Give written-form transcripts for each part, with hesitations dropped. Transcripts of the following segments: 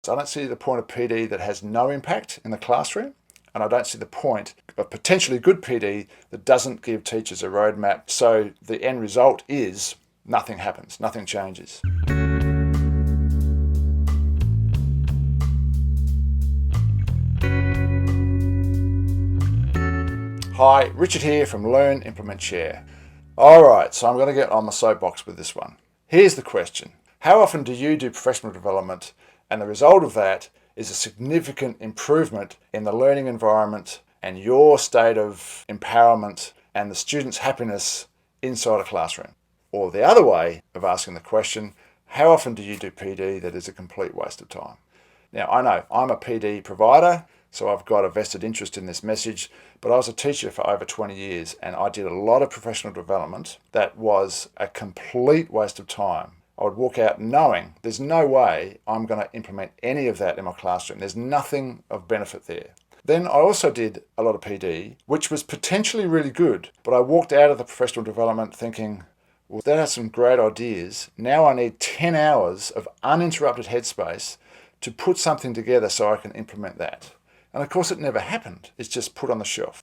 So I don't see the point of PD that has no impact in the classroom, and I don't see the point of potentially good PD that doesn't give teachers a roadmap, so the end result is nothing happens, nothing changes. Hi, Richard here from Learn, Implement, Share. Alright, so I'm going to get on my soapbox with this one. Here's the question. How often do you do professional development and the result of that is a significant improvement in the learning environment and your state of empowerment and the student's happiness inside a classroom? Or the other way of asking the question, how often do you do PD that is a complete waste of time? Now, I know I'm a PD provider, so I've got a vested interest in this message, but I was a teacher for over 20 years and I did a lot of professional development that was a complete waste of time. I would walk out knowing there's no way I'm going to implement any of that in my classroom. There's nothing of benefit there. Then I also did a lot of PD, which was potentially really good, but I walked out of the professional development thinking, well, that has some great ideas. Now I need 10 hours of uninterrupted headspace to put something together so I can implement that. And of course it never happened. It's just put on the shelf.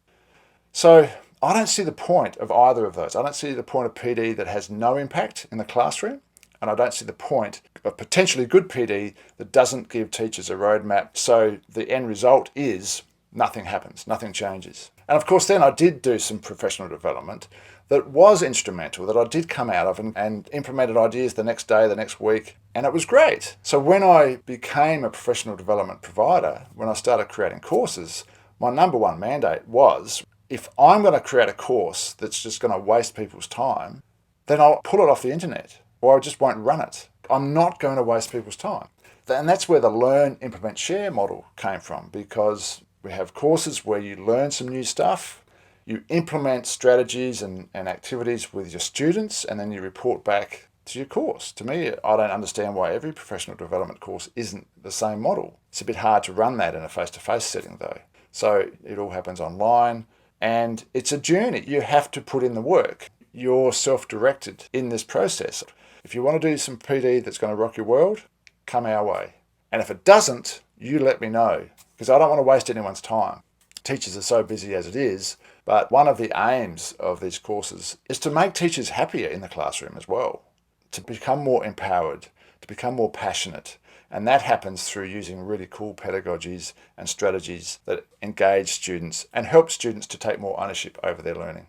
So I don't see the point of either of those. I don't see the point of PD that has no impact in the classroom. And I don't see the point of potentially good PD that doesn't give teachers a roadmap. So the end result is nothing happens, nothing changes. And of course then I did do some professional development that was instrumental, that I did come out of and implemented ideas the next day, the next week, and it was great. So when I became a professional development provider, when I started creating courses, my number one mandate was, if I'm going to create a course that's just going to waste people's time, then I'll pull it off the internet, or I just won't run it. I'm not going to waste people's time. And that's where the Learn, Implement, Share model came from, because we have courses where you learn some new stuff, you implement strategies and activities with your students, and then you report back to your course. To me, I don't understand why every professional development course isn't the same model. It's a bit hard to run that in a face-to-face setting though. So it all happens online, and it's a journey. You have to put in the work. You're self-directed in this process. If you want to do some PD that's going to rock your world, come our way. And if it doesn't, you let me know, because I don't want to waste anyone's time. Teachers are so busy as it is, but one of the aims of these courses is to make teachers happier in the classroom as well, to become more empowered, to become more passionate. And that happens through using really cool pedagogies and strategies that engage students and help students to take more ownership over their learning.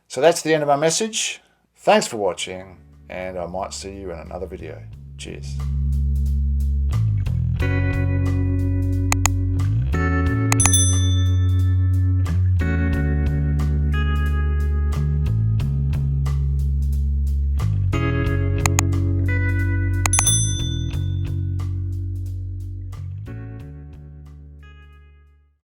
So that's the end of my message. Thanks for watching, and I might see you in another video. Cheers.